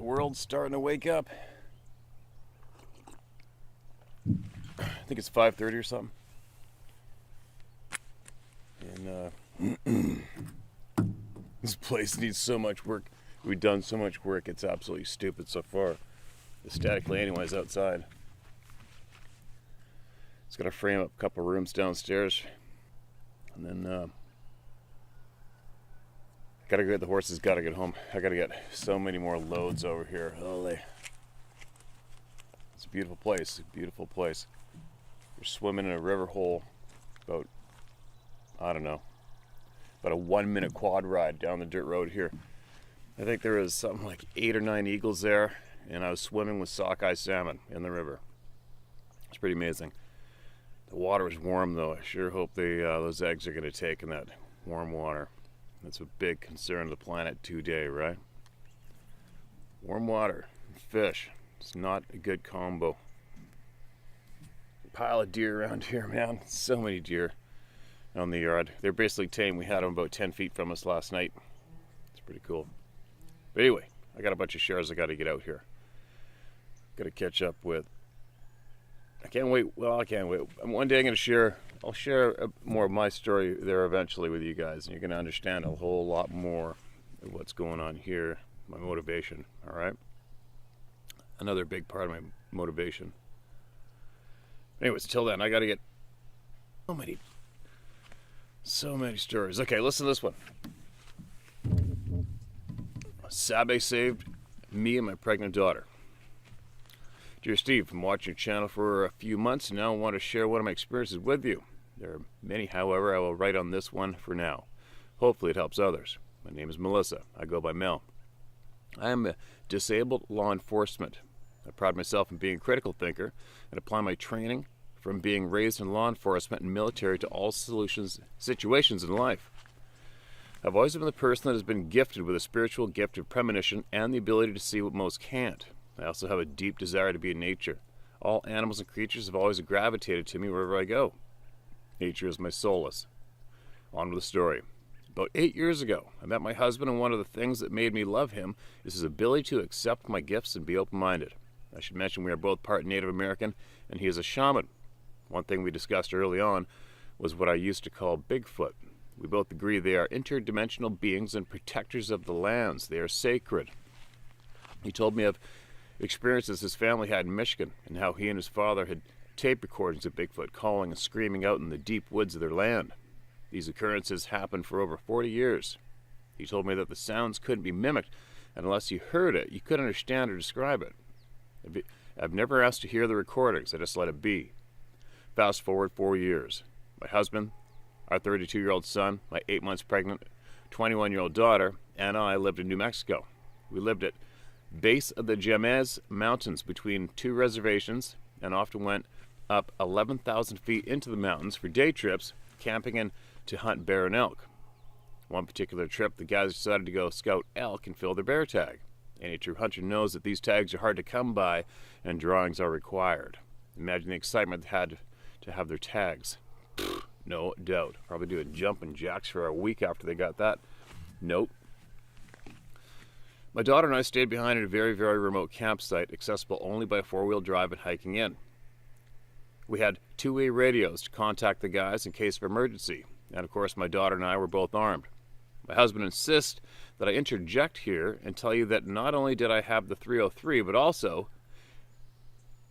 The world's starting to wake up. I think it's 5:30 or something. And this place needs so much work. We've done so much work, it's absolutely stupid so far. The static landing was outside. It's gonna frame up a couple rooms downstairs. And then gotta get the horses, gotta get home. I gotta get so many more loads over here. Holy. It's a beautiful place, beautiful place. We're swimming in a river hole about, I don't know, about a 1 minute quad ride down the dirt road here. I think there was something like 8 or 9 eagles there, and I was swimming with sockeye salmon in the river. It's pretty amazing. The water is warm though. I sure hope those eggs are going to take in that warm water. That's a big concern of the planet today, right? Warm water and fish. It's not a good combo. Pile of deer around here, man. So many deer on the yard. They're basically tame. We had them about 10 feet from us last night. It's pretty cool. But anyway, I got a bunch of shares I got to get out here. Got to catch up with. I can't wait. Well, I can't wait. One day I'll share more of my story there eventually with you guys, and you're going to understand a whole lot more of what's going on here, my motivation, all right? Another big part of my motivation. Anyways, till then, I got to get so many stories. Okay, listen to this one. Sabe saved me and my pregnant daughter. Dear Steve, I'm watching your channel for a few months and now I want to share one of my experiences with you. There are many, however, I will write on this one for now. Hopefully it helps others. My name is Melissa. I go by Mel. I am a disabled law enforcement. I pride myself in being a critical thinker and apply my training from being raised in law enforcement and military to all situations in life. I've always been the person that has been gifted with a spiritual gift of premonition and the ability to see what most can't. I also have a deep desire to be in nature. All animals and creatures have always gravitated to me wherever I go. Nature is my solace. On with the story. About 8 years ago, I met my husband, and one of the things that made me love him is his ability to accept my gifts and be open-minded. I should mention we are both part Native American, and he is a shaman. One thing we discussed early on was what I used to call Bigfoot. We both agree they are interdimensional beings and protectors of the lands. They are sacred. He told me of experiences his family had in Michigan and how he and his father had tape recordings of Bigfoot calling and screaming out in the deep woods of their land. These occurrences happened for over 40 years. He told me that the sounds couldn't be mimicked, and unless you heard it, you couldn't understand or describe it. I've never asked to hear the recordings. I just let it be. Fast forward 4 years. My husband, our 32-year-old son, my 8 months pregnant 21-year-old daughter, and I lived in New Mexico. We lived at base of the Jemez Mountains between 2 reservations and often went up 11,000 feet into the mountains for day trips, camping and to hunt bear and elk. One particular trip, the guys decided to go scout elk and fill their bear tag. Any true hunter knows that these tags are hard to come by and drawings are required. Imagine the excitement they had to have their tags. No doubt. Probably doing jumping jacks for a week after they got that. Nope. My daughter and I stayed behind at a very, very remote campsite, accessible only by 4-wheel drive and hiking in. We had 2-way radios to contact the guys in case of emergency, and of course my daughter and I were both armed. My husband insists that I interject here and tell you that not only did I have the .303, but also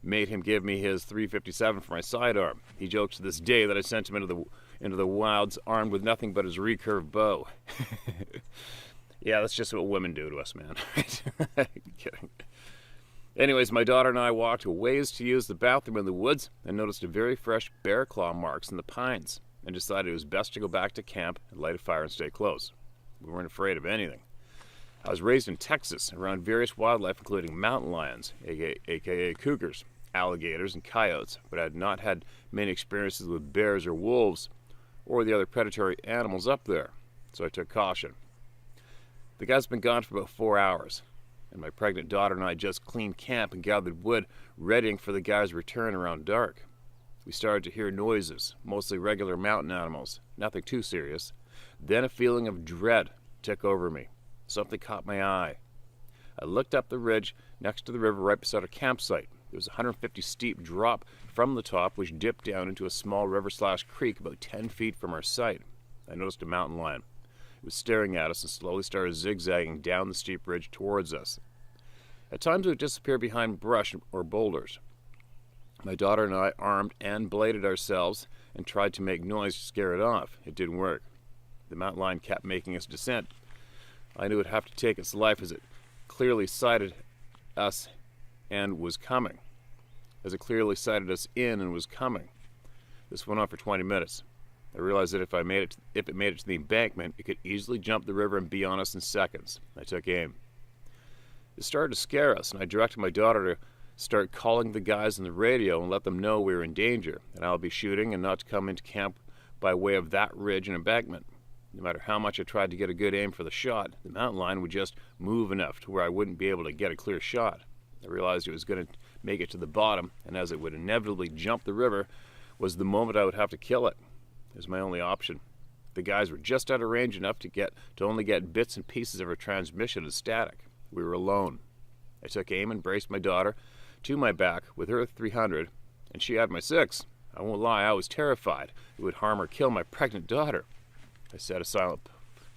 made him give me his .357 for my sidearm. He jokes to this day that I sent him into the wilds armed with nothing but his recurve bow. Yeah, that's just what women do to us, man. Kidding. Anyways, my daughter and I walked a ways to use the bathroom in the woods and noticed a very fresh bear claw marks in the pines and decided it was best to go back to camp and light a fire and stay close. We weren't afraid of anything. I was raised in Texas around various wildlife, including mountain lions, aka cougars, alligators, and coyotes, but I had not had many experiences with bears or wolves or the other predatory animals up there, so I took caution. The guy's been gone for about 4 hours, and my pregnant daughter and I just cleaned camp and gathered wood, readying for the guy's return around dark. We started to hear noises, mostly regular mountain animals, nothing too serious. Then a feeling of dread took over me. Something caught my eye. I looked up the ridge next to the river right beside our campsite. There was a 150 steep drop from the top, which dipped down into a small river/creek about 10 feet from our site. I noticed a mountain lion. It was staring at us and slowly started zigzagging down the steep ridge towards us. At times it would disappear behind brush or boulders. My daughter and I armed and bladed ourselves and tried to make noise to scare it off. It didn't work. The mountain lion kept making its descent. I knew it would have to take its life as it clearly sighted us and was coming. As it clearly sighted us in and was coming. This went on for 20 minutes. I realized that if it made it to the embankment, it could easily jump the river and be on us in seconds. I took aim. It started to scare us, and I directed my daughter to start calling the guys on the radio and let them know we were in danger, and I would be shooting and not to come into camp by way of that ridge and embankment. No matter how much I tried to get a good aim for the shot, the mountain lion would just move enough to where I wouldn't be able to get a clear shot. I realized it was going to make it to the bottom, and as it would inevitably jump the river, was the moment I would have to kill it. It was my only option. The guys were just out of range enough to only get bits and pieces of her transmission as static. We were alone. I took aim and braced my daughter to my back with her 300, and she had my 6. I won't lie, I was terrified it would harm or kill my pregnant daughter. I said a silent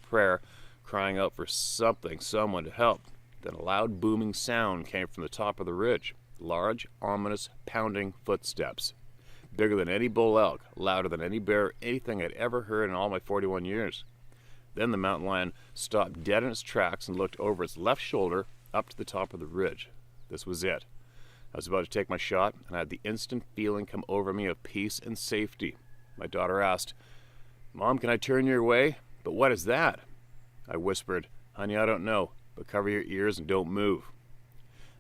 prayer, crying out for someone to help. Then a loud booming sound came from the top of the ridge. Large, ominous, pounding footsteps. Bigger than any bull elk, louder than any bear, anything I'd ever heard in all my 41 years. Then the mountain lion stopped dead in its tracks and looked over its left shoulder up to the top of the ridge. This was it. I was about to take my shot, and I had the instant feeling come over me of peace and safety. My daughter asked, "Mom, can I turn your way? But what is that?" I whispered, "Honey, I don't know, but cover your ears and don't move."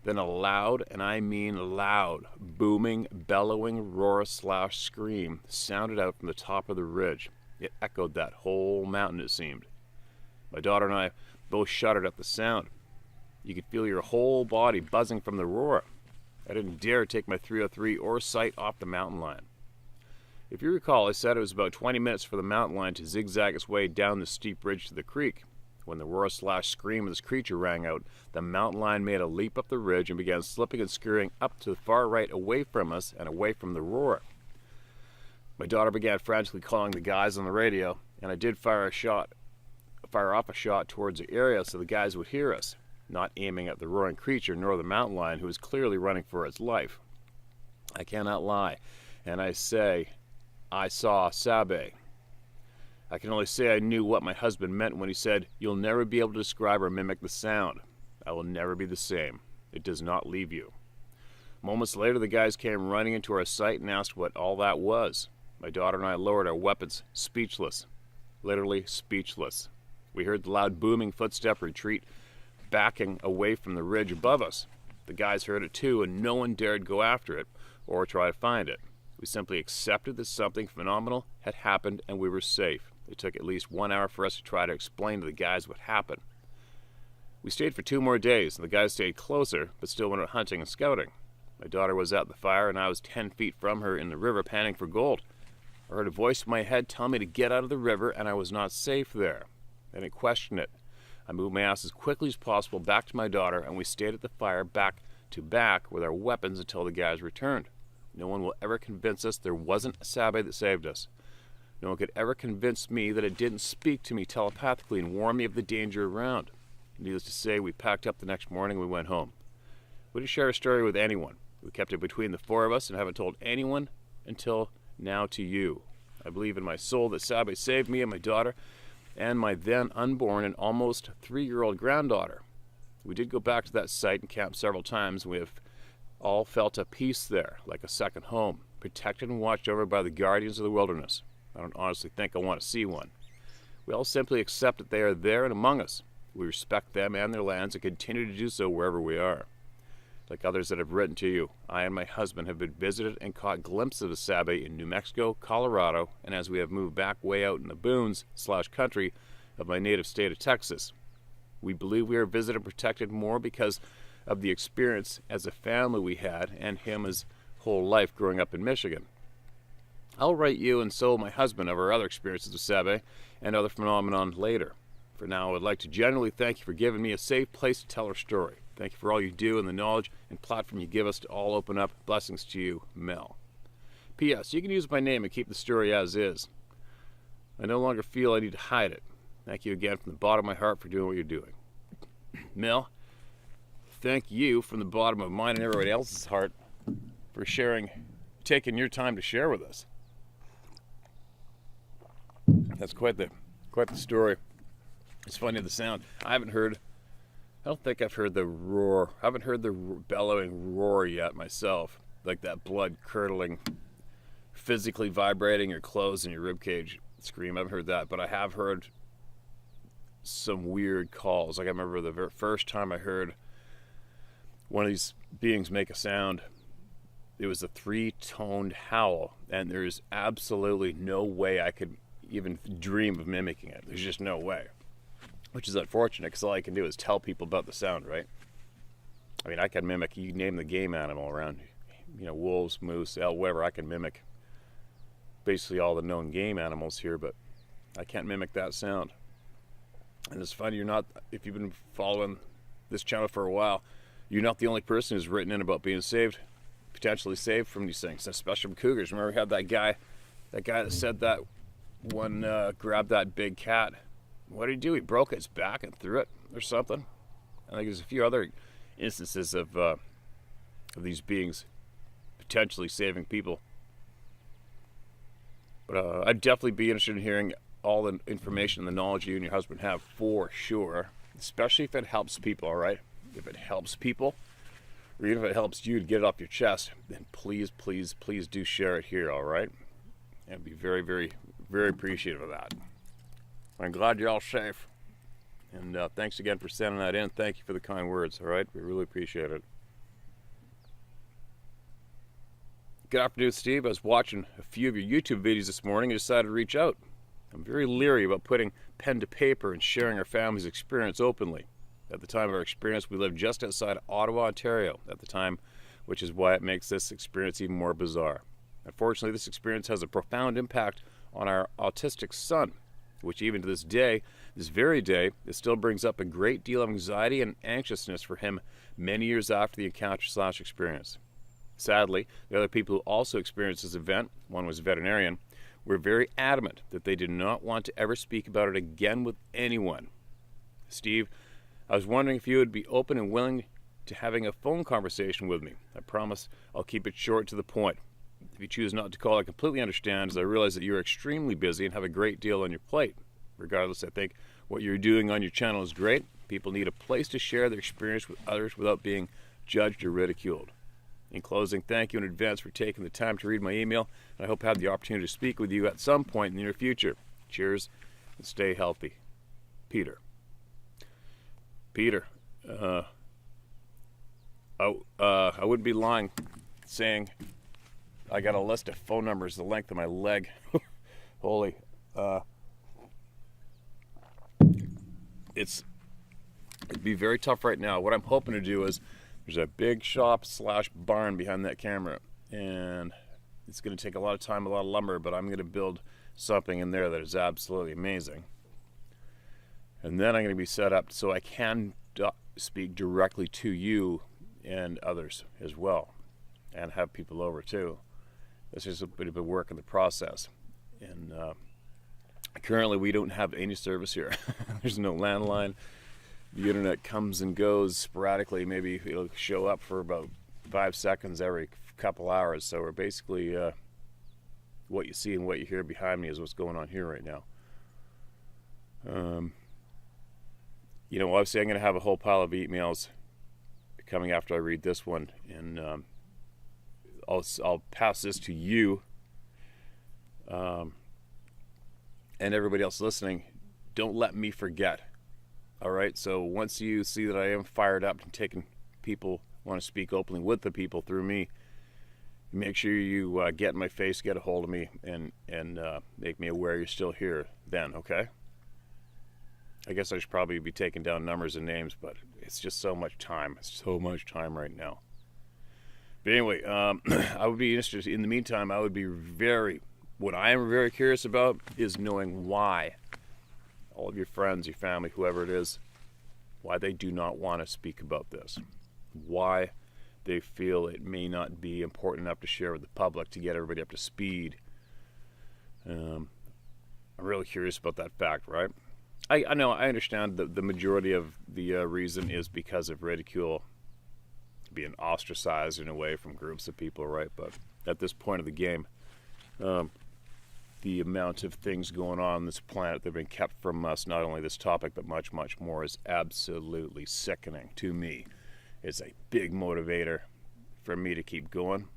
Then a loud, and I mean loud, booming, bellowing roar/scream sounded out from the top of the ridge. It echoed that whole mountain, it seemed. My daughter and I both shuddered at the sound. You could feel your whole body buzzing from the roar. I didn't dare take my 303 or sight off the mountain lion. If you recall, I said it was about 20 minutes for the mountain lion to zigzag its way down the steep ridge to the creek. When the roar/scream of this creature rang out, the mountain lion made a leap up the ridge and began slipping and scurrying up to the far right away from us and away from the roar. My daughter began frantically calling the guys on the radio, and I did fire off a shot towards the area so the guys would hear us, not aiming at the roaring creature nor the mountain lion, who was clearly running for its life. I cannot lie, and I say I saw Sabe. I can only say I knew what my husband meant when he said, "You'll never be able to describe or mimic the sound. I will never be the same. It does not leave you." Moments later, the guys came running into our sight and asked what all that was. My daughter and I lowered our weapons, speechless. Literally speechless. We heard the loud booming footstep retreat, backing away from the ridge above us. The guys heard it too, and no one dared go after it or try to find it. We simply accepted that something phenomenal had happened and we were safe. It took at least 1 hour for us to try to explain to the guys what happened. We stayed for 2 more days, and the guys stayed closer, but still went out hunting and scouting. My daughter was at the fire, and I was 10 feet from her in the river panning for gold. I heard a voice in my head tell me to get out of the river, and I was not safe there. I didn't question it. I moved my ass as quickly as possible back to my daughter, and we stayed at the fire back to back with our weapons until the guys returned. No one will ever convince us there wasn't a Sabe that saved us. No one could ever convince me that it didn't speak to me telepathically and warn me of the danger around. Needless to say, we packed up the next morning and we went home. We didn't share our story with anyone. We kept it between the 4 of us and haven't told anyone until now to you. I believe in my soul that Sabe saved me and my daughter and my then unborn and almost 3-year-old granddaughter. We did go back to that site and camp several times, and we have all felt at peace there, like a second home, protected and watched over by the guardians of the wilderness. I don't honestly think I want to see one. We all simply accept that they are there and among us. We respect them and their lands and continue to do so wherever we are. Like others that have written to you, I and my husband have been visited and caught glimpses of the Sabe in New Mexico, Colorado, and as we have moved back way out in the boons/country of my native state of Texas. We believe we are visited and protected more because of the experience as a family we had and him his whole life growing up in Michigan. I'll write you and so my husband of our other experiences with Sabe and other phenomenon later. For now, I would like to genuinely thank you for giving me a safe place to tell our story. Thank you for all you do and the knowledge and platform you give us to all open up. Blessings to you, Mel. P.S. You can use my name and keep the story as is. I no longer feel I need to hide it. Thank you again from the bottom of my heart for doing what you're doing. Mel, thank you from the bottom of mine and everybody else's heart for taking your time to share with us. That's quite the story. It's funny, the sound. I don't think I've heard the roar. I haven't heard the bellowing roar yet myself. Like that blood curdling, physically vibrating your clothes and your ribcage scream. I haven't heard that, but I have heard some weird calls. Like I remember the very first time I heard one of these beings make a sound. It was a 3-toned howl, and there's absolutely no way I could even dream of mimicking it. There's just no way. Which is unfortunate, because all I can do is tell people about the sound, right? I mean, I can mimic, you name the game animal around, wolves, moose, elk, whatever, I can mimic basically all the known game animals here, but I can't mimic that sound. And it's funny, if you've been following this channel for a while, you're not the only person who's written in about being potentially saved from these things, especially from cougars. Remember we had that guy that said that one grabbed that big cat. What did he do? He broke its back and threw it or something. I think there's a few other instances of these beings potentially saving people. But I'd definitely be interested in hearing all the information and the knowledge you and your husband have for sure, especially if it helps people, all right? If it helps people, or even if it helps you to get it off your chest, then please, please, please do share it here, all right? I'd be very, very, very appreciative of that. I'm glad you're all safe. And thanks again for sending that in. Thank you for the kind words, all right? We really appreciate it. Good afternoon, Steve. I was watching a few of your YouTube videos this morning and decided to reach out. I'm very leery about putting pen to paper and sharing our family's experience openly. At the time of our experience, we lived just outside Ottawa, Ontario at the time, which is why it makes this experience even more bizarre. Unfortunately, this experience has a profound impact on our autistic son, which even to this very day, it still brings up a great deal of anxiety and anxiousness for him many years after the encounter/experience. Sadly, the other people who also experienced this event, one was a veterinarian, were very adamant that they did not want to ever speak about it again with anyone. Steve, I was wondering if you would be open and willing to having a phone conversation with me. I promise I'll keep it short to the point. If you choose not to call, I completely understand, as I realize that you're extremely busy and have a great deal on your plate. Regardless, I think what you're doing on your channel is great. People need a place to share their experience with others without being judged or ridiculed. In closing, thank you in advance for taking the time to read my email, and I hope I have the opportunity to speak with you at some point in the near future. Cheers, and stay healthy. Peter. I wouldn't be lying saying I got a list of phone numbers the length of my leg. Holy. It'd be very tough right now. What I'm hoping to do is, there's a big shop/barn behind that camera, and it's going to take a lot of time, a lot of lumber, but I'm going to build something in there that is absolutely amazing. And then I'm going to be set up so I can speak directly to you and others as well, and have people over too. This is a bit of a work in the process. And currently we don't have any service here. There's no landline. The internet comes and goes sporadically. Maybe it'll show up for about 5 seconds every couple hours. So we're basically, what you see and what you hear behind me is what's going on here right now. Obviously I'm going to have a whole pile of emails coming after I read this one. And I'll pass this to you and everybody else listening. Don't let me forget. All right, so once you see that I am fired up and want to speak openly with the people through me, make sure you get in my face, get a hold of me, and make me aware you're still here then, okay? I guess I should probably be taking down numbers and names, but it's just so much time. It's so much time right now. But anyway, I would be interested. In the meantime, what I am very curious about is knowing why all of your friends, your family, whoever it is, why they do not want to speak about this, why they feel it may not be important enough to share with the public to get everybody up to speed. I'm really curious about that fact, right? I know, I understand that the majority of the reason is because of ridicule, being ostracized in a way from groups of people, right? But at this point of the game, the amount of things going on this planet that have been kept from us, not only this topic, but much, much more, is absolutely sickening to me. It's a big motivator for me to keep going.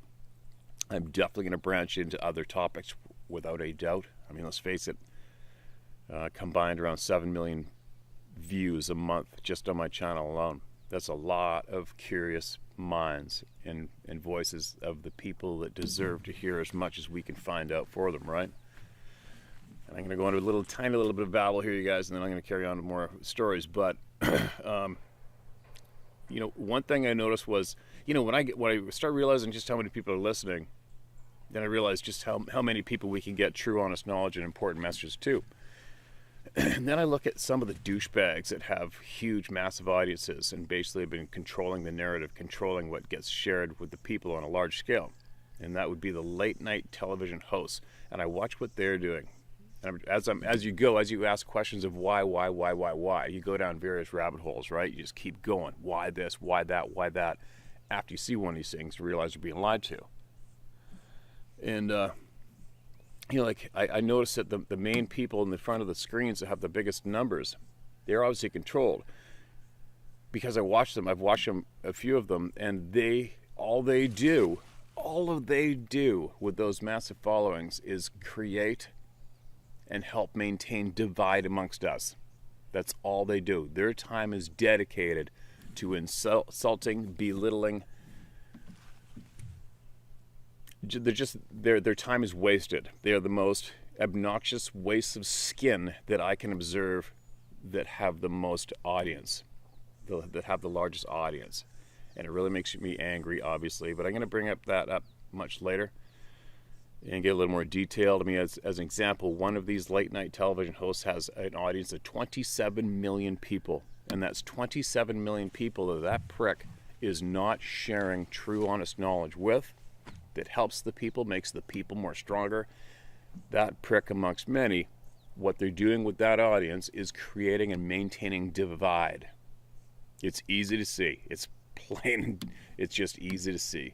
I'm definitely going to branch into other topics without a doubt. I mean, let's face it, combined around 7 million views a month just on my channel alone. That's a lot of curious minds and voices of the people that deserve to hear as much as we can find out for them, right? And I'm going to go into a tiny little bit of babble here, you guys, and then I'm going to carry on with more stories. But, you know, one thing I noticed was, you know, when I start realizing just how many people are listening, then I realized just how many people we can get true, honest knowledge and important messages to. And then I look at some of the douchebags that have huge, massive audiences and basically have been controlling the narrative, controlling what gets shared with the people on a large scale. And that would be the late night television hosts. And I watch what they're doing. And as you ask questions of why, you go down various rabbit holes, right? You just keep going. Why this? Why that? Why that? After you see one of these things, you realize you're being lied to. And, you know, like I noticed that the main people in the front of the screens that have the biggest numbers, they're obviously controlled. Because I've watched them, a few of them, and all they do with those massive followings is create and help maintain divide amongst us. That's all they do. Their time is dedicated to insulting, belittling. Their time is wasted. They are the most obnoxious wastes of skin that I can observe that have the most audience, that have the largest audience. And it really makes me angry, obviously, but I'm going to bring that up much later and get a little more detailed. I mean, as an example, one of these late night television hosts has an audience of 27 million people, and that's 27 million people that prick is not sharing true, honest knowledge with, that helps the people, makes the people more stronger. That prick amongst many, what they're doing with that audience is creating and maintaining divide. It's easy to see. It's plain, it's just easy to see.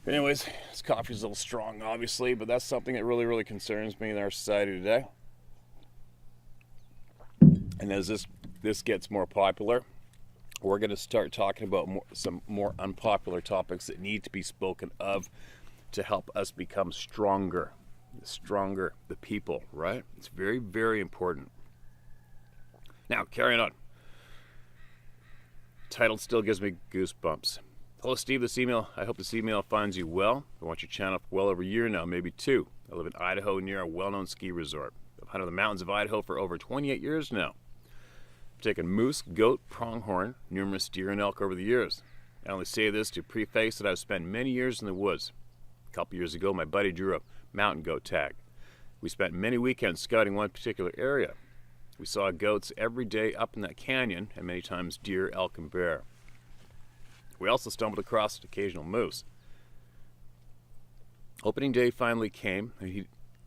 Anyways, this coffee's a little strong, obviously, but that's something that really, really concerns me in our society today. And as this gets more popular, we're going to start talking about some more unpopular topics that need to be spoken of to help us become stronger. The people, right? It's very, very important. Now, carrying on. Title still gives me goosebumps. Hello, Steve. I hope this email finds you well. I watch your channel for well over a year now, maybe 2. I live in Idaho near a well-known ski resort. I've hunted the mountains of Idaho for over 28 years now. I've taken moose, goat, pronghorn, numerous deer, and elk over the years. I only say this to preface that I've spent many years in the woods. A couple years ago, my buddy drew a mountain goat tag. We spent many weekends scouting one particular area. We saw goats every day up in that canyon, and many times deer, elk, and bear. We also stumbled across an occasional moose. Opening day finally came,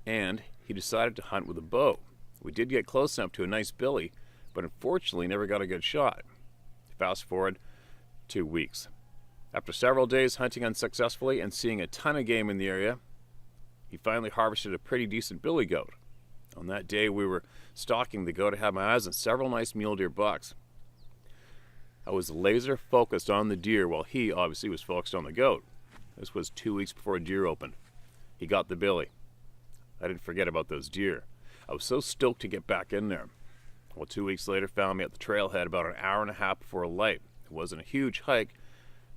and he decided to hunt with a bow. We did get close enough to a nice billy, but unfortunately never got a good shot. Fast forward 2 weeks. After several days hunting unsuccessfully and seeing a ton of game in the area, he finally harvested a pretty decent billy goat. On that day we were stalking the goat. I had my eyes on several nice mule deer bucks. I was laser focused on the deer while he obviously was focused on the goat. This was 2 weeks before deer opened. He got the billy. I didn't forget about those deer. I was so stoked to get back in there. Well, 2 weeks later found me at the trailhead about an hour and a half before light. It wasn't a huge hike,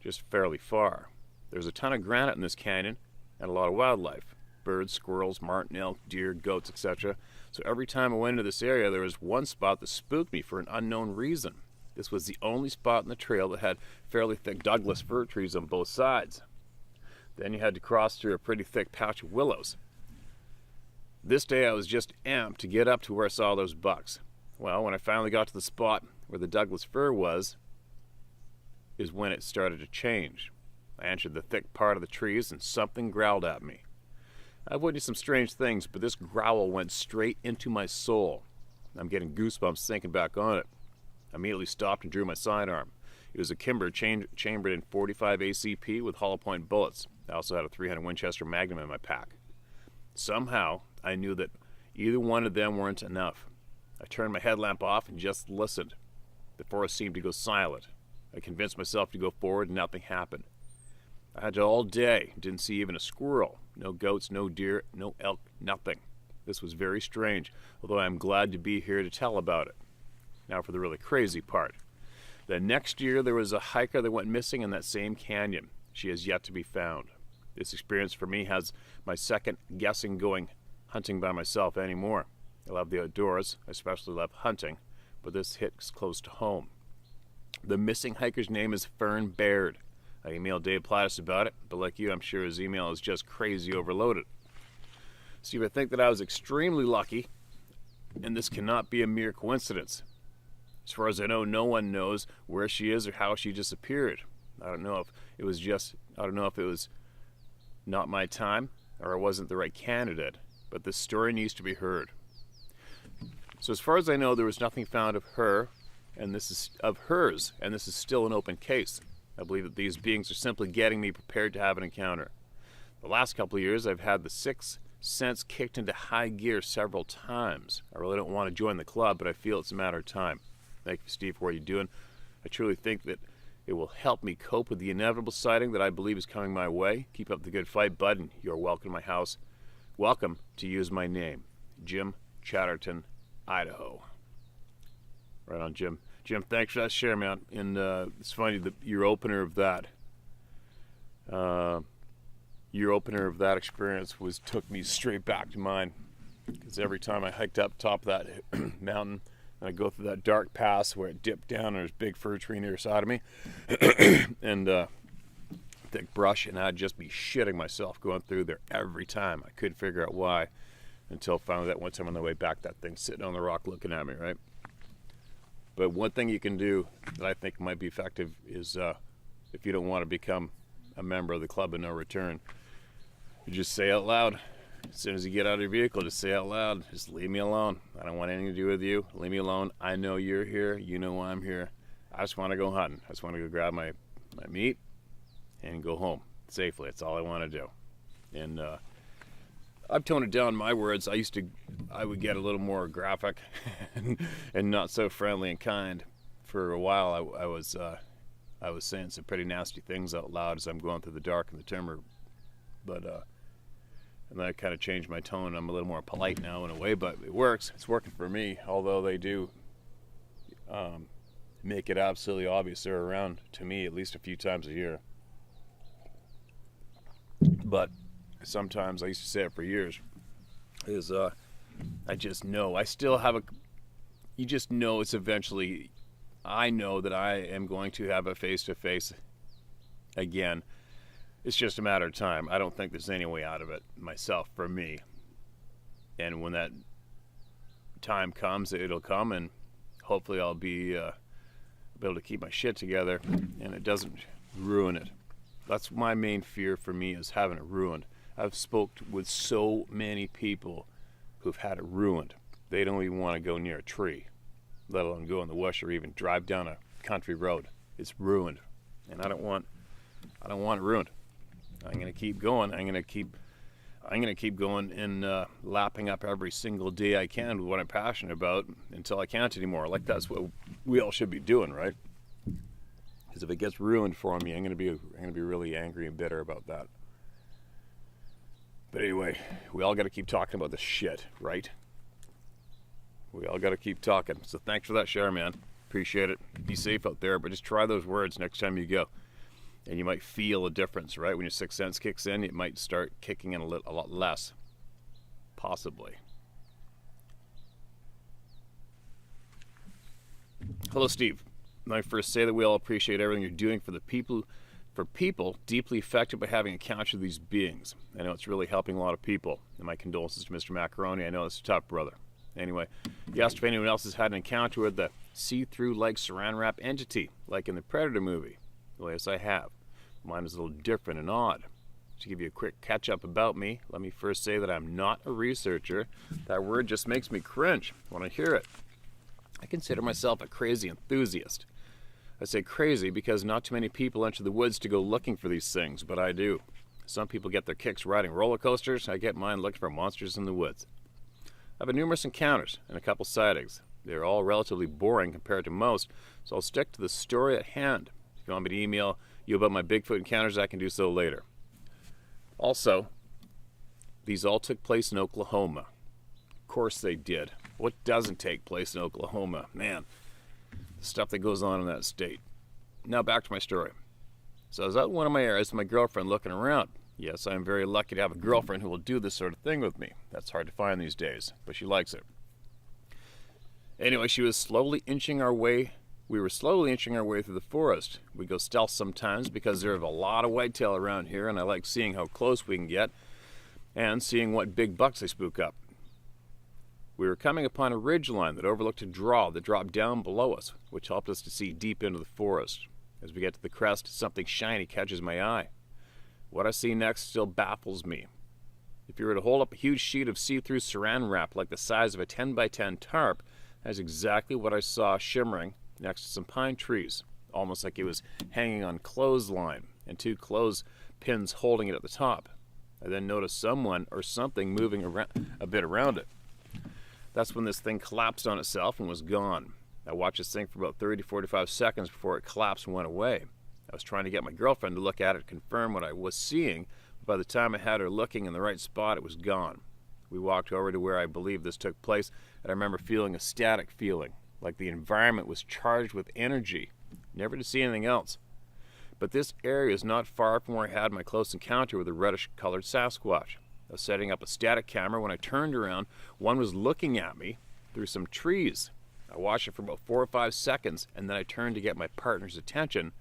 just fairly far. There's a ton of granite in this canyon and a lot of wildlife. Birds, squirrels, marten, elk, deer, goats, etc. So every time I went into this area, there was one spot that spooked me for an unknown reason. This was the only spot in the trail that had fairly thick Douglas fir trees on both sides. Then you had to cross through a pretty thick patch of willows. This day I was just amped to get up to where I saw those bucks. Well, when I finally got to the spot, where the Douglas fir was, is when it started to change. I entered the thick part of the trees and something growled at me. I've witnessed some strange things, but this growl went straight into my soul. I'm getting goosebumps thinking back on it. I immediately stopped and drew my sidearm. It was a Kimber chambered in .45 ACP with hollow point bullets. I also had a .300 Winchester Magnum in my pack. Somehow, I knew that either one of them weren't enough. I turned my headlamp off and just listened. The forest seemed to go silent. I convinced myself to go forward and nothing happened. I had it all day, didn't see even a squirrel. No goats, no deer, no elk, nothing. This was very strange, although I am glad to be here to tell about it. Now for the really crazy part. The next year there was a hiker that went missing in that same canyon. She has yet to be found. This experience for me has my second guessing going hunting by myself anymore. I love the outdoors, I especially love hunting, but this hits close to home. The missing hiker's name is Fern Baird. I emailed Dave Plattis about it, but like you, I'm sure his email is just crazy overloaded. Steve, I think that I was extremely lucky, and this cannot be a mere coincidence. As far as I know, no one knows where she is or how she disappeared. I don't know if it was not my time or I wasn't the right candidate, but this story needs to be heard. So as far as I know, there was nothing found of her, and this is of hers, and this is still an open case. I believe that these beings are simply getting me prepared to have an encounter. The last couple of years, I've had the sixth sense kicked into high gear several times. I really don't want to join the club, but I feel it's a matter of time. Thank you, Steve, for what you're doing. I truly think that it will help me cope with the inevitable sighting that I believe is coming my way. Keep up the good fight, bud, and you're welcome to my house. Welcome to use my name, Jim Chatterton, Idaho. Right on, Jim. Jim, thanks for that share, man. And it's funny that your opener of that experience took me straight back to mine. Because every time I hiked up top of that mountain, and I go through that dark pass where it dipped down, and there's a big fir tree near the side of me, and thick brush, and I'd just be shitting myself going through there every time. I couldn't figure out why, until finally that one time on the way back, that thing sitting on the rock looking at me, right? But one thing you can do that I think might be effective is if you don't want to become a member of the club of no return, you just say out loud. As soon as you get out of your vehicle, just say out loud, just leave me alone. I don't want anything to do with you. Leave me alone. I know you're here. You know I'm here. I just want to go hunting. I just want to go grab my meat and go home safely. That's all I want to do. And I've toned it down my words. I would get a little more graphic and not so friendly and kind. For a while, I was saying some pretty nasty things out loud as I'm going through the dark and the timber. But and then I kind of changed my tone. I'm a little more polite now in a way, but it works. It's working for me. Although they do make it absolutely obvious they're around to me at least a few times a year. But sometimes, I used to say it for years, is I just know. I still have you just know it's eventually, I know that I am going to have a face-to-face again. It's just a matter of time. I don't think there's any way out of it myself, for me. And when that time comes, it'll come, and hopefully I'll be able to keep my shit together and it doesn't ruin it. That's my main fear for me, is having it ruined. I've spoke with so many people who've had it ruined. They don't even want to go near a tree, let alone go in the bush or even drive down a country road. It's ruined, and I don't want it ruined. I'm gonna keep going. I'm gonna keep going and lapping up every single day I can with what I'm passionate about until I can't anymore. Like, that's what we all should be doing, right? Because if it gets ruined for me, I'm gonna be really angry and bitter about that. But anyway, we all got to keep talking about this shit, right? We all got to keep talking. So thanks for that share, man. Appreciate it. Be safe out there, but just try those words next time you go. And you might feel a difference, right? When your sixth sense kicks in, it might start kicking in a lot less. Possibly. Hello, Steve. Let me first say that we all appreciate everything you're doing for people deeply affected by having encountered these beings. I know it's really helping a lot of people. And my condolences to Mr. Macaroni. I know it's tough, brother. Anyway, he asked if anyone else has had an encounter with the see-through like Saran wrap entity, like in the Predator movie. Well, yes, I have. Mine is a little different and odd. To give you a quick catch-up about me, let me first say that I'm not a researcher. That word just makes me cringe when I hear it. I consider myself a crazy enthusiast. I say crazy because not too many people enter the woods to go looking for these things, but I do. Some people get their kicks riding roller coasters. I get mine looking for monsters in the woods. I've had numerous encounters and a couple sightings. They're all relatively boring compared to most, so I'll stick to the story at hand. If you want me to email you about my Bigfoot encounters, I can do so later. Also, these all took place in Oklahoma. Of course they did. What doesn't take place in Oklahoma? Man, the stuff that goes on in that state. Now back to my story. So I was out in one of my areas with my girlfriend looking around. Yes, I'm very lucky to have a girlfriend who will do this sort of thing with me. That's hard to find these days, but she likes it. Anyway, we were slowly inching our way through the forest. We go stealth sometimes because there's a lot of whitetail around here, and I like seeing how close we can get and seeing what big bucks they spook up. We were coming upon a ridgeline that overlooked a draw that dropped down below us, which helped us to see deep into the forest. As we get to the crest, something shiny catches my eye. What I see next still baffles me. If you were to hold up a huge sheet of see-through Saran wrap like the size of a 10 by 10 tarp, that's exactly what I saw shimmering next to some pine trees, almost like it was hanging on clothesline and two clothes pins holding it at the top. I then noticed someone or something moving a bit around it. That's when this thing collapsed on itself and was gone. I watched this thing for about 30-45 seconds before it collapsed and went away. I was trying to get my girlfriend to look at it to confirm what I was seeing, but by the time I had her looking in the right spot, it was gone. We walked over to where I believe this took place, and I remember feeling a static feeling, like the environment was charged with energy, never to see anything else. But this area is not far from where I had my close encounter with a reddish-colored Sasquatch. I was setting up a static camera. When I turned around, one was looking at me through some trees. I watched it for about 4 or 5 seconds, and then I turned to get my partner's attention,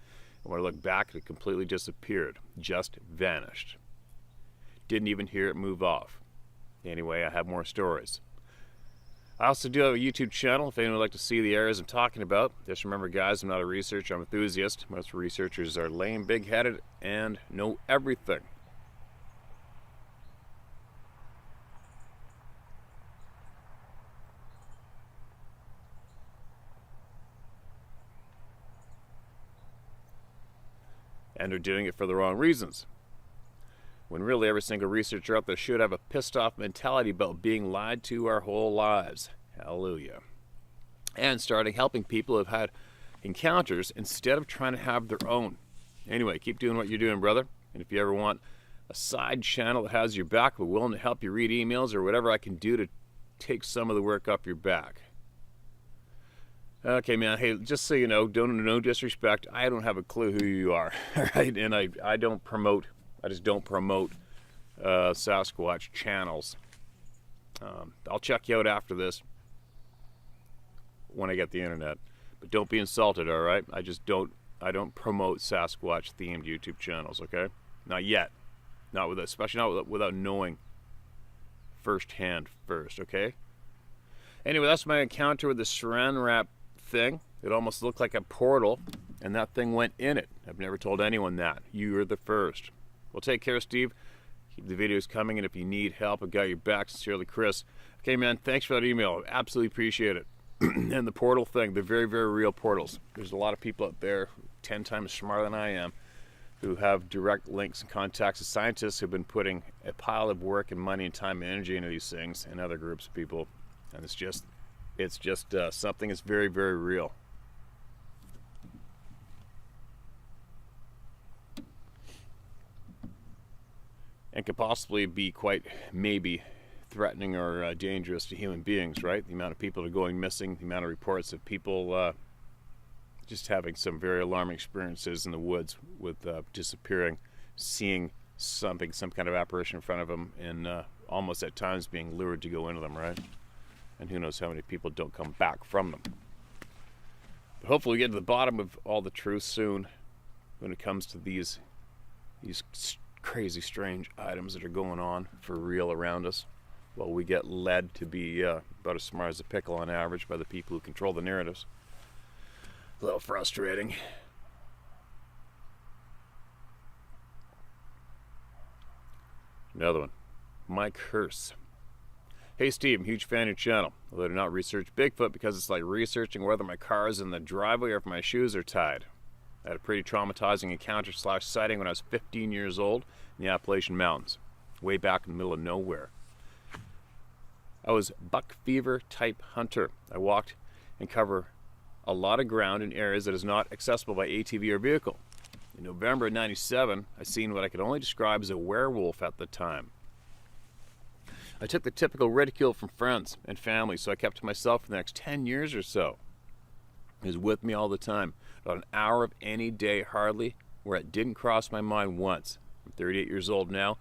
and when I looked back, it completely disappeared, just vanished. Didn't even hear it move off. Anyway, I have more stories. I also do have a YouTube channel if anyone would like to see the areas I'm talking about. Just remember, guys, I'm not a researcher, I'm an enthusiast. Most researchers are lame, big-headed, and know everything. And are doing it for the wrong reasons. When really every single researcher out there should have a pissed-off mentality about being lied to our whole lives. Hallelujah. And starting helping people who have had encounters instead of trying to have their own. Anyway, keep doing what you're doing, brother. And if you ever want a side channel that has your back, we're willing to help you read emails or whatever I can do to take some of the work off your back. Okay, man, hey, just so you know, no disrespect, I don't have a clue who you are, right? And I just don't promote Sasquatch channels. I'll check you out after this when I get the internet. But don't be insulted, all right? I don't promote Sasquatch-themed YouTube channels, okay? Not yet. Especially not without knowing firsthand first, okay? Anyway, that's my encounter with the Saran wrap thing. It almost looked like a portal, and that thing went in it. I've never told anyone that. You are the first. Well, take care, Steve. Keep the videos coming, and if you need help, I've got your back. Sincerely, Chris. Okay, man, thanks for that email. Absolutely appreciate it. And the portal thing, they're very, very real portals. There's a lot of people out there 10 times smarter than I am who have direct links and contacts with scientists who've been putting a pile of work and money and time and energy into these things, and other groups of people. And it's just something that's very, very real. And could possibly be quite maybe threatening or dangerous to human beings, right? The amount of people that are going missing, the amount of reports of people just having some very alarming experiences in the woods with disappearing, seeing some kind of apparition in front of them, and almost at times being lured to go into them, right? And who knows how many people don't come back from them. But hopefully we get to the bottom of all the truth soon when it comes to these crazy, strange items that are going on for real around us. Well, we get led to be about as smart as a pickle on average by the people who control the narratives. A little frustrating. Another one. My curse. Hey Steve, I'm a huge fan of your channel. Although I do not research Bigfoot because it's like researching whether my car is in the driveway or if my shoes are tied. I had a pretty traumatizing encounter / sighting when I was 15 years old in the Appalachian Mountains, way back in the middle of nowhere. I was buck fever type hunter. I walked and cover a lot of ground in areas that is not accessible by ATV or vehicle. In November of '97, I seen what I could only describe as a werewolf at the time. I took the typical ridicule from friends and family, so I kept to myself for the next 10 years or so. It was with me all the time. About an hour of any day, hardly, where it didn't cross my mind once. I'm 38 years old now.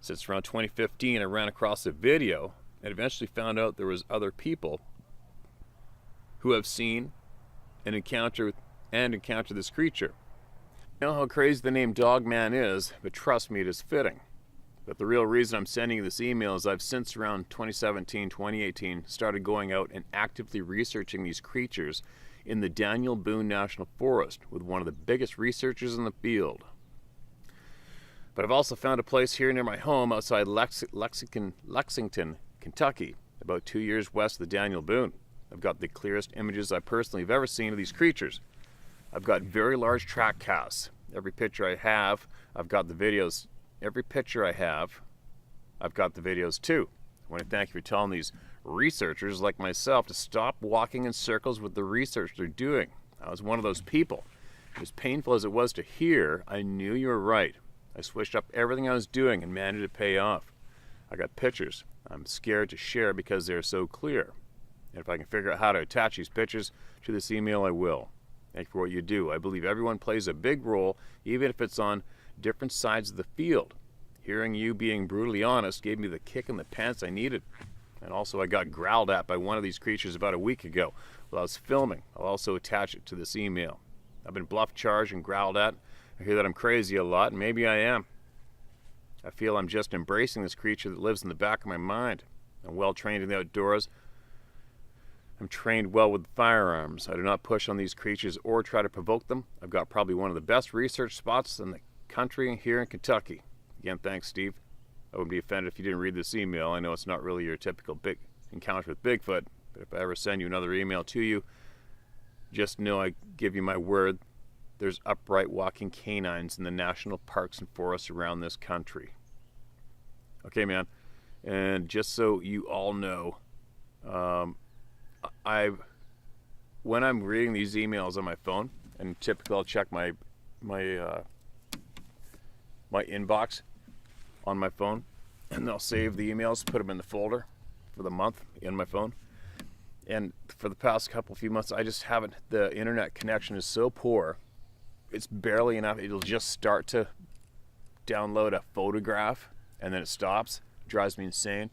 Since around 2015, I ran across a video and eventually found out there was other people who have seen and encountered this creature. I know how crazy the name Dogman is, but trust me, it is fitting. But the real reason I'm sending you this email is I've since around 2017, 2018 started going out and actively researching these creatures in the Daniel Boone National Forest with one of the biggest researchers in the field. But I've also found a place here near my home outside Lexington, Kentucky, about 2 years west of the Daniel Boone. I've got the clearest images I personally have ever seen of these creatures. I've got very large track casts. Every picture I have, I've got the videos. Every picture I have, I've got the videos too. I want to thank you for telling these researchers like myself to stop walking in circles with the research they're doing. I was one of those people. As painful as it was to hear, I knew you were right. I switched up everything I was doing and managed to pay off. I got pictures I'm scared to share because they're so clear. And if I can figure out how to attach these pictures to this email, I will. Thank you for what you do. I believe everyone plays a big role, even if it's on different sides of the field. Hearing you being brutally honest gave me the kick in the pants I needed. And also I got growled at by one of these creatures about a week ago while I was filming. I'll also attach it to this email. I've been bluff charged and growled at. I hear that I'm crazy a lot, and maybe I am. I feel I'm just embracing this creature that lives in the back of my mind. I'm well trained in the outdoors. I'm trained well with firearms. I do not push on these creatures or try to provoke them. I've got probably one of the best research spots in the country here in Kentucky. Again, thanks, Steve. I wouldn't be offended if you didn't read this email. I know it's not really your typical big encounter with Bigfoot, but if I ever send you another email to you, just know I give you my word, there's upright walking canines in the national parks and forests around this country. Okay, man. And just so you all know, when I'm reading these emails on my phone, and typically I'll check my inbox on my phone, and I'll save the emails, put them in the folder for the month in my phone. And for the past few months, I just haven't. The internet connection is so poor, it's barely enough. It'll just start to download a photograph, and then it stops. It drives me insane.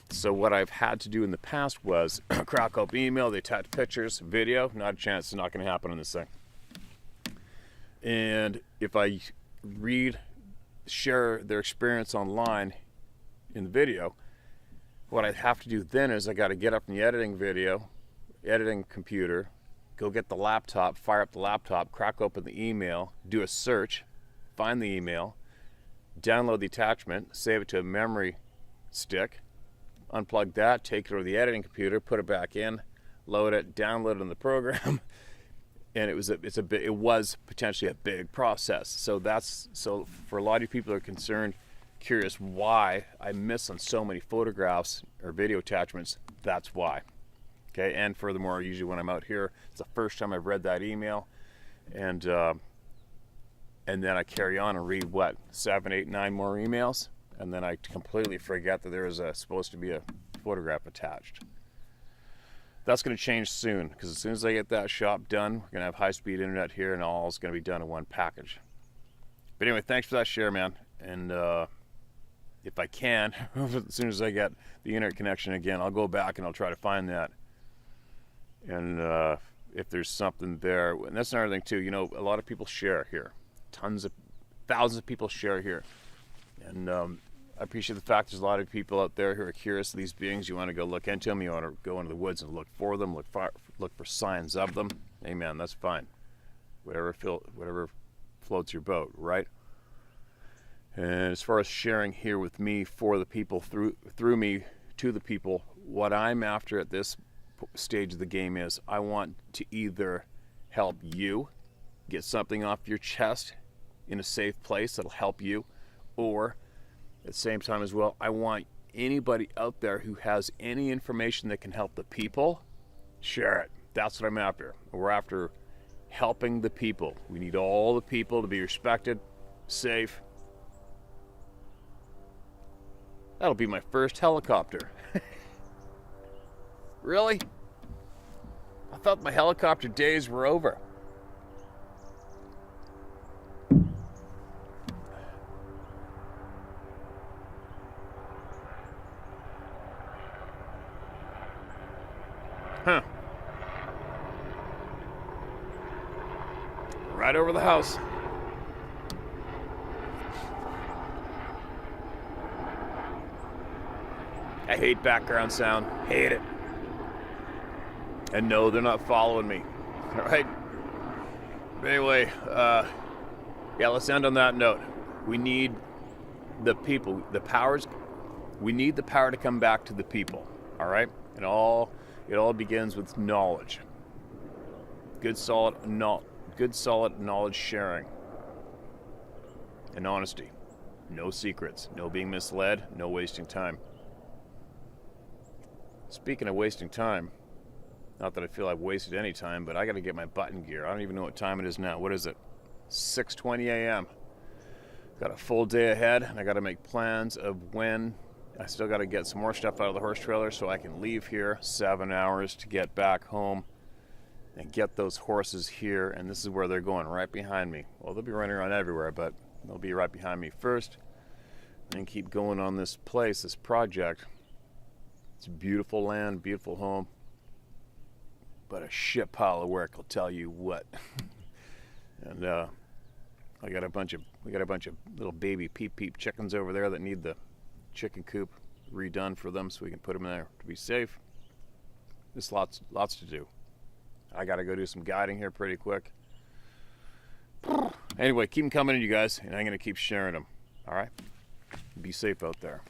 So what I've had to do in the past was crack open email, they attach pictures, video. Not a chance. It's not going to happen on this thing. And if I share their experience online in the video, what I have to do then is I got to get up from the editing computer, go get the laptop, fire up the laptop, crack open the email, do a search, find the email, download the attachment, save it to a memory stick, unplug that, take it over the editing computer, put it back in, load it, download it in the program. And it was potentially a big process. So for a lot of people who are concerned, curious why I miss on so many photographs or video attachments, that's why. Okay, and furthermore, usually when I'm out here, it's the first time I've read that email, and then I carry on and read 7, 8, 9 more emails, and then I completely forget that there is supposed to be a photograph attached. That's going to change soon, because as soon as I get that shop done, we're going to have high-speed internet here, and all is going to be done in one package. But anyway, thanks for that share, man. And if I can, as soon as I get the internet connection again, I'll go back and I'll try to find that. And if there's something there, and that's another thing too. A lot of people share here. Thousands of people share here, and I appreciate the fact there's a lot of people out there who are curious of these beings. You want to go look into them. You want to go into the woods and look for them, look for signs of them. Amen. That's fine. Whatever floats your boat, right? And as far as sharing here with me, for the people, through me to the people, what I'm after at this stage of the game is I want to either help you get something off your chest in a safe place that'll help you, or at the same time as well, I want anybody out there who has any information that can help the people, share it. That's what I'm after. We're after helping the people. We need all the people to be respected, safe. That'll be my first helicopter. Really? I thought my helicopter days were over. Huh. Right over the house. I hate background sound. Hate it. And no, they're not following me. All right? But anyway, yeah, let's end on that note. We need the people, the powers. We need the power to come back to the people. All right? It all begins with knowledge. Good solid knowledge sharing. And honesty. No secrets. No being misled. No wasting time. Speaking of wasting time, not that I feel I've wasted any time, but I got to get my button gear. I don't even know what time it is now. What is it? 6:20 a.m. Got a full day ahead, and I got to make plans of when. I still got to get some more stuff out of the horse trailer so I can leave here 7 hours to get back home and get those horses here. And this is where they're going, right behind me. Well, they'll be running around everywhere, but they'll be right behind me first and keep going on this place, this project. It's a beautiful land, beautiful home, but a shit pile of work, I'll tell you what. And we got a bunch of little baby peep chickens over there that need the chicken coop redone for them so we can put them there to be safe. There's lots to do. I got to go do some guiding here pretty quick. Anyway, keep them coming in, you guys, and I'm going to keep sharing them. All right? Be safe out there.